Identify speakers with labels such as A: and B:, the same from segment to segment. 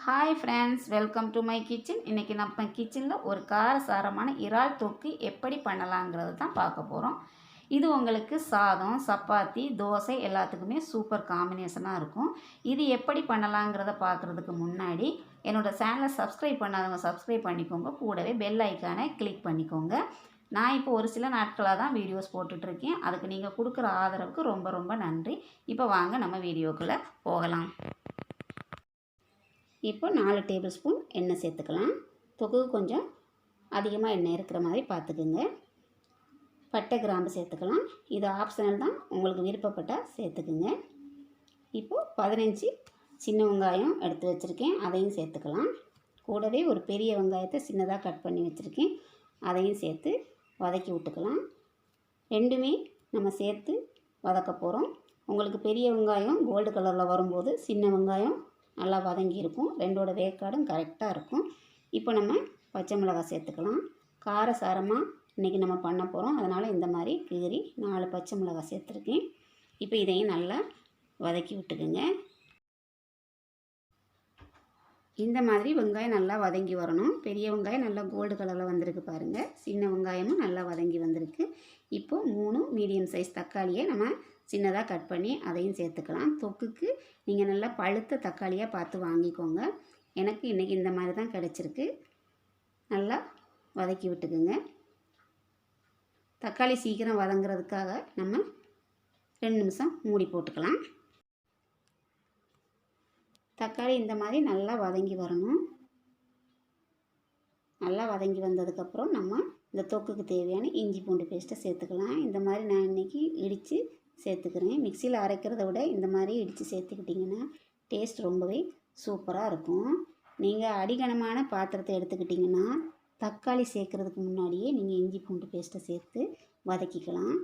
A: Hi friends, welcome to my kitchen. இன்றைக்கி நம்ம கிச்சனில் ஒரு காரசாரமான இறால் தொக்கு எப்படி பண்ணலாங்கிறது தான் பார்க்க போகிறோம். இது உங்களுக்கு சாதம், சப்பாத்தி, தோசை எல்லாத்துக்குமே சூப்பர் காம்பினேஷனாக இருக்கும். இது எப்படி பண்ணலாங்கிறத பார்க்குறதுக்கு முன்னாடி என்னோடய சேனலை சப்ஸ்கிரைப் பண்ணாதவங்க சப்ஸ்கிரைப் பண்ணிக்கோங்க. கூடவே பெல் ஐக்கானை கிளிக் பண்ணிக்கோங்க. நான் இப்போ ஒரு சில நாட்களாக தான் வீடியோஸ் போட்டுட்ருக்கேன். அதுக்கு நீங்கள் கொடுக்குற ஆதரவுக்கு ரொம்ப ரொம்ப நன்றி. இப்போ வாங்க நம்ம வீடியோக்குள்ளே போகலாம். இப்போ 4 டேபிள் ஸ்பூன் எண்ணெய் சேர்த்துக்கலாம். தொக்கு கொஞ்சம் அதிகமாக எண்ணெய் இருக்கிற மாதிரி பார்த்துக்குங்க. பட்டை, கிராம்பு சேர்த்துக்கலாம். இது ஆப்ஷனல் தான், உங்களுக்கு விருப்பப்பட்டால் சேர்த்துக்குங்க. இப்போது 15 சின்ன வெங்காயம் எடுத்து வச்சுருக்கேன், அதையும் சேர்த்துக்கலாம். கூடவே ஒரு பெரிய வெங்காயத்தை சின்னதாக கட் பண்ணி வச்சுருக்கேன், அதையும் சேர்த்து வதக்கி விட்டுக்கலாம். ரெண்டுமே நம்ம சேர்த்து வதக்க போகிறோம். உங்களுக்கு பெரிய வெங்காயம் கோல்டு கலரில் வரும்போது சின்ன வெங்காயம் நல்லா வதங்கி இருக்கும். ரெண்டோட வேக்காடும் கரெக்டாக இருக்கும். இப்போ நம்ம பச்சை மிளகாய் சேர்த்துக்கலாம். காரசாரமாக இன்றைக்கி நம்ம பண்ண போகிறோம், அதனால் இந்த மாதிரி கீறி 4 பச்சை மிளகாய் சேர்த்துருக்கேன். இப்போ இதையும் நல்லா வதக்கி விட்டுக்குங்க. இந்த மாதிரி வெங்காயம் நல்லா வதங்கி வரணும். பெரிய வெங்காயம் நல்லா கோல்டு கலரில் வந்திருக்கு பாருங்கள். சின்ன வெங்காயமும் நல்லா வதங்கி வந்திருக்கு. இப்போது 3 மீடியம் சைஸ் தக்காளியை நம்ம சின்னதாக கட் பண்ணி அதையும் சேர்த்துக்கலாம். தொக்குக்கு நீங்கள் நல்லா பழுத்த தக்காளியாக பார்த்து வாங்கிக்கோங்க. எனக்கு இன்றைக்கி இந்த மாதிரி தான் கிடச்சிருக்கு. நல்லா வதக்கி விட்டுக்குங்க. தக்காளி சீக்கிரம் வதங்கிறதுக்காக நம்ம 2 நிமிஷம் மூடி போட்டுக்கலாம். தக்காளி இந்த மாதிரி நல்லா வதங்கி வரணும். நல்லா வதங்கி வந்ததுக்கப்புறம் நம்ம இந்த தொக்குக்கு தேவையான இஞ்சி பூண்டு பேஸ்ட்டை சேர்த்துக்கலாம். இந்த மாதிரி நான் இன்றைக்கி இடித்து சேர்த்துக்கிறேன். மிக்சியில் அரைக்கிறத விட இந்த மாதிரி இடித்து சேர்த்துக்கிட்டிங்கன்னா டேஸ்ட் ரொம்பவே சூப்பராக இருக்கும். நீங்கள் அடிகனமான பாத்திரத்தை எடுத்துக்கிட்டிங்கன்னா தக்காளி சேர்க்குறதுக்கு முன்னாடியே நீங்கள் இஞ்சி பூண்டு பேஸ்ட்டை சேர்த்து வதக்கிக்கலாம்.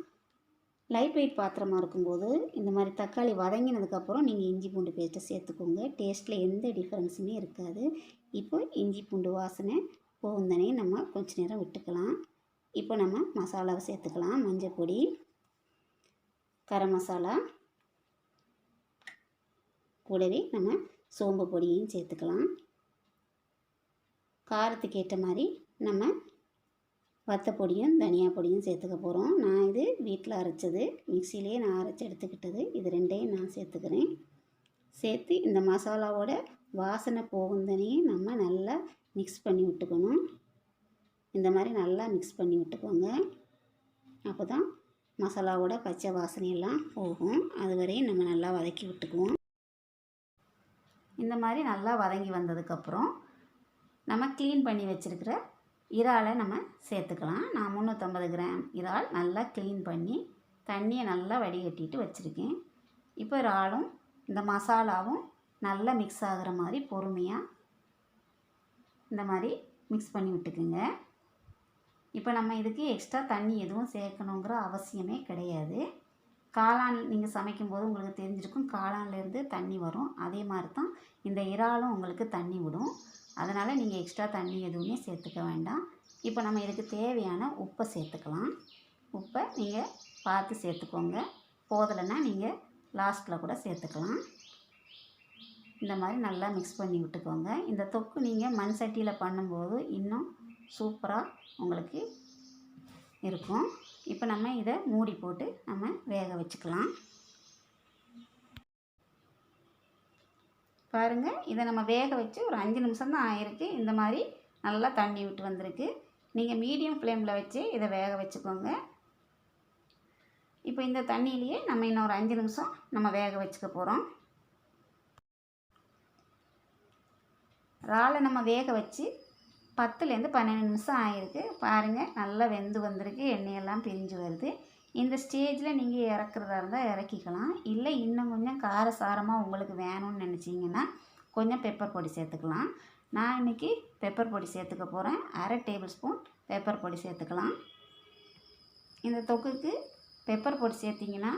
A: லைட் வெயிட் பாத்திரமாக இருக்கும்போது இந்த மாதிரி தக்காளி வதங்கினதுக்கப்புறம் நீங்கள் இஞ்சி பூண்டு பேஸ்ட்டை சேர்த்துக்கோங்க. டேஸ்ட்டில் எந்த டிஃப்ரென்ஸுமே இருக்காது. இப்போ இஞ்சி பூண்டு வாசனை போகுந்தனே நம்ம கொஞ்சம் நேரம் விட்டுக்கலாம். இப்போ நம்ம மசாலாவை சேர்த்துக்கலாம். மஞ்சள் பொடி, கரம் மசாலா, கூடவே நம்ம சோம்பு பொடியையும் சேர்த்துக்கலாம். காரத்துக்கு ஏற்ற மாதிரி நம்ம வத்த பொடியும் தனியா பொடியும் சேர்த்துக்க போகிறோம். நான் இது வீட்டில் அரைச்சது, மிக்சியிலே நான் அரைச்சி எடுத்துக்கிட்டது. இது ரெண்டையும் நான் சேர்த்துக்கிறேன். சேர்த்து இந்த மசாலாவோட வாசனை போகுந்தனே நம்ம நல்லா மிக்ஸ் பண்ணி விட்டுக்கணும். இந்த மாதிரி நல்லா மிக்ஸ் பண்ணி விட்டுக்கோங்க. அப்போ தான் மசாலாவோட பச்சை வாசனையெல்லாம் போகும். அது வரையும் நம்ம நல்லா வதக்கி விட்டுக்குவோம். இந்த மாதிரி நல்லா வதங்கி வந்ததுக்கப்புறம் நம்ம க்ளீன் பண்ணி வச்சுருக்கிற இறாலை நம்ம சேர்த்துக்கலாம். நான் 350 கிராம் இறால் நல்லா க்ளீன் பண்ணி தண்ணியை நல்லா வடிகட்டிட்டு வச்சுருக்கேன். இப்போ இறாலும் இந்த மசாலாவும் நல்லா மிக்ஸ் ஆகிற மாதிரி பொறுமையாக இந்த மாதிரி மிக்ஸ் பண்ணி விட்டுக்குங்க. இப்போ நம்ம இதுக்கு எக்ஸ்ட்ரா தண்ணி எதுவும் சேர்க்கணுங்கிற அவசியமே கிடையாது. காளான் நீங்கள் சமைக்கும்போது உங்களுக்கு தெரிஞ்சிருக்கும், காளான்லேருந்து தண்ணி வரும். அதே மாதிரி தான் இந்த இறாலும் உங்களுக்கு தண்ணி விடும். அதனால் நீங்கள் எக்ஸ்ட்ரா தண்ணி எதுவுமே சேர்த்துக்க வேண்டாம். இப்போ நம்ம இதுக்கு தேவையான உப்பை சேர்த்துக்கலாம். உப்பை நீங்கள் பார்த்து சேர்த்துக்கோங்க. போதலைன்னா நீங்கள் லாஸ்ட்டில் கூட சேர்த்துக்கலாம். இந்த மாதிரி நல்லா மிக்ஸ் பண்ணி விட்டுக்கோங்க. இந்த தொக்கு நீங்கள் மண் சட்டியில் பண்ணும்போது இன்னும் சூப்பராக உங்களுக்கு இருக்கும். இப்போ நம்ம இதை மூடி போட்டு நம்ம வேக வச்சுக்கலாம். பாருங்கள், இதை நம்ம வேக வச்சு ஒரு 5 நிமிஷம் தான் ஆயிருக்கு. இந்த மாதிரி நல்லா தண்ணி விட்டு வந்திருக்கு. நீங்கள் மீடியம் ஃப்ளேமில் வச்சு இதை வேக வச்சுக்கோங்க. இப்போ இந்த தண்ணியிலேயே நம்ம இன்னொரு 5 நிமிஷம் நம்ம வேக வச்சுக்க போகிறோம். இறாலை நம்ம வேக வச்சு 10லேருந்து 12 நிமிஷம் ஆகிருக்கு. பாருங்கள், நல்லா வெந்து வந்திருக்கு, எண்ணெயெல்லாம் பிரிஞ்சு வருது. இந்த ஸ்டேஜில் நீங்கள் இறக்குறதா இருந்தால் இறக்கிக்கலாம். இல்லை இன்னும் கொஞ்சம் காரசாரமாக உங்களுக்கு வேணும்னு நினச்சிங்கன்னா கொஞ்சம் பெப்பர் பொடி சேர்த்துக்கலாம். நான் இன்றைக்கி பெப்பர் பொடி சேர்த்துக்க போகிறேன். 1/2 டேபிள் ஸ்பூன் பெப்பர் பொடி சேர்த்துக்கலாம். இந்த தொக்குக்கு பெப்பர் பொடி சேர்த்திங்கன்னா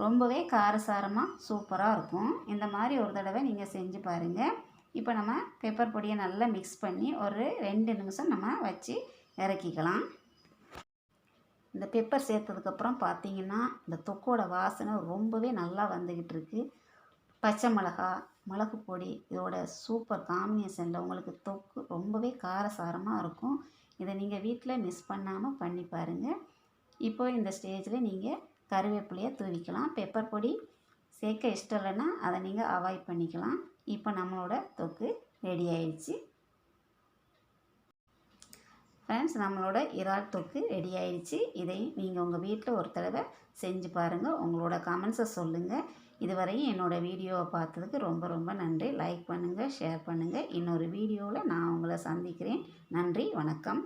A: ரொம்பவே காரசாரமாக சூப்பராக இருக்கும். இந்த மாதிரி ஒரு தடவை நீங்கள் செஞ்சு பாருங்கள். இப்போ நம்ம பெப்பர் பொடியை நல்லா மிக்ஸ் பண்ணி ஒரு 2 நிமிஷம் நம்ம வச்சு இறக்கிக்கலாம். இந்த பெப்பர் சேர்த்ததுக்கப்புறம் பார்த்திங்கன்னா இந்த தொக்கோட வாசனை ரொம்பவே நல்லா வந்துக்கிட்டு இருக்குது. பச்சை மிளகா, மிளகு பொடி இதோட சூப்பர் காம்பினேஷனில் உங்களுக்கு தொக்கு ரொம்பவே காரசாரமாக இருக்கும். இதை நீங்கள் வீட்டில் மிஸ் பண்ணாமல் பண்ணி பாருங்கள். இப்போ இந்த ஸ்டேஜில் நீங்கள் கருவேப்பிலையை தூவிக்கலாம். பெப்பர் பொடி சேர்க்க இஷ்டம் இல்லைன்னா அதை நீங்கள் அவாய்ட் பண்ணிக்கலாம். இப்போ நம்மளோட தொக்கு ரெடி ஆயிடுச்சு. ஃப்ரெண்ட்ஸ், நம்மளோட இறால் தொக்கு ரெடி ஆயிடுச்சு. இதை நீங்கள் உங்கள் வீட்டில் ஒரு தடவை செஞ்சு பாருங்கள். உங்களோட கமெண்ட்ஸை சொல்லுங்கள். இதுவரையும் என்னோடய வீடியோவை பார்த்ததுக்கு ரொம்ப ரொம்ப நன்றி. லைக் பண்ணுங்கள், ஷேர் பண்ணுங்கள். இன்னொரு வீடியோவில் நான் உங்களை சந்திக்கிறேன். நன்றி, வணக்கம்.